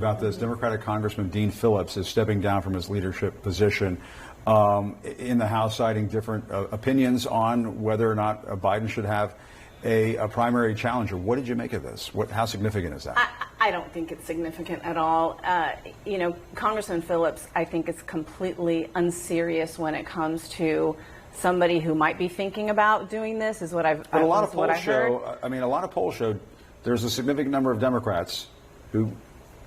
About this, Democratic Congressman Dean Phillips is stepping down from his leadership position in the House, citing different opinions on whether or not Biden should have a primary challenger. What did you make of this? How significant is that? I don't think it's significant at all. You know, Congressman Phillips, I think, is completely unserious when it comes to somebody who might be thinking about doing this. Is what I've. But a lot of polls show. I mean, a lot of polls showed there's a significant number of Democrats who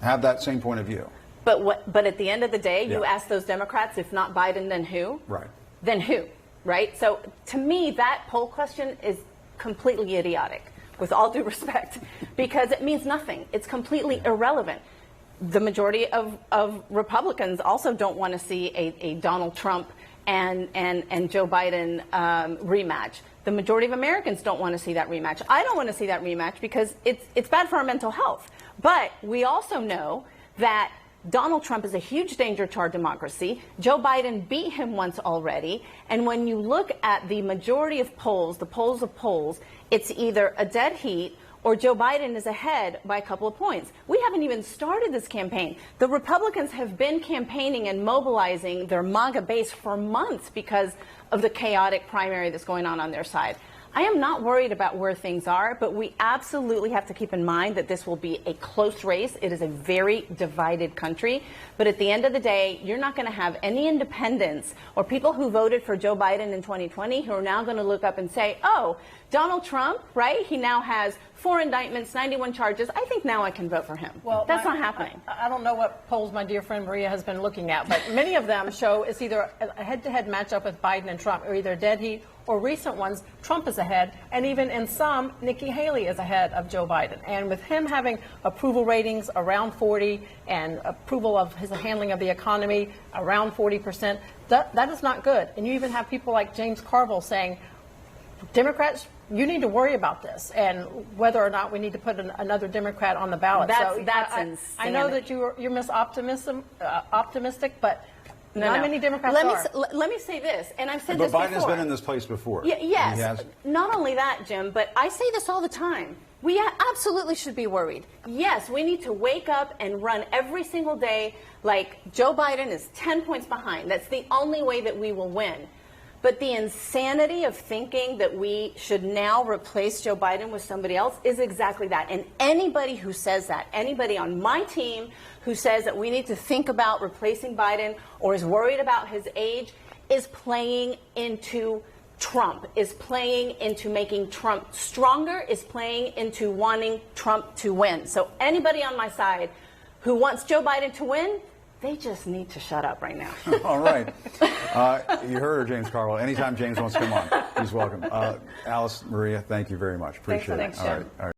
have that same point of view. But at the end of the day, you ask those Democrats, if not Biden, then who? Right. Then who? Right? So to me, that poll question is completely idiotic, with all due respect, because it means nothing. It's completely irrelevant. The majority of Republicans also don't want to see a Donald Trump and Joe Biden rematch. The majority of Americans don't want to see that rematch. I don't want to see that rematch because it's bad for our mental health. But we also know that Donald Trump is a huge danger to our democracy. Joe Biden beat him once already. And when you look at the majority of polls, the polls of polls, it's either a dead heat or Joe Biden is ahead by a couple of points. We haven't even started this campaign. The Republicans have been campaigning and mobilizing their MAGA base for months because of the chaotic primary that's going on their side. I am not worried about where things are, but we absolutely have to keep in mind that this will be a close race. It is a very divided country. But at the end of the day, you're not going to have any independents or people who voted for Joe Biden in 2020 who are now going to look up and say, oh, Donald Trump, right? He now has 4 indictments, 91 charges. I think now I can vote for him. Well, that's not happening. I don't know what polls my dear friend Maria has been looking at, but many of them show it's either a head-to-head matchup with Biden and Trump, or either dead heat, or recent ones, Trump is ahead, and even in some, Nikki Haley is ahead of Joe Biden. And with him having approval ratings around 40 and approval of his handling of the economy around 40%, that is not good. And you even have people like James Carville saying, Democrats, you need to worry about this and whether or not we need to put another Democrat on the ballot. That's insanity. I know that you're Miss optimistic, but not many Democrats Let me say this, and I've said this before. But Biden has been in this place before. Yes. Not only that, Jim, but I say this all the time. We absolutely should be worried. Yes, we need to wake up and run every single day like Joe Biden is 10 points behind. That's the only way that we will win. But the insanity of thinking that we should now replace Joe Biden with somebody else is exactly that. And anybody who says that, anybody on my team who says that we need to think about replacing Biden or is worried about his age is playing into Trump, is playing into making Trump stronger, is playing into wanting Trump to win. So anybody on my side who wants Joe Biden to win, they just need to shut up right now. All right. You heard her, James Carville. Anytime James wants to come on, he's welcome. Alice, Maria, thank you very much. Appreciate it. Thanks, Jim. All right.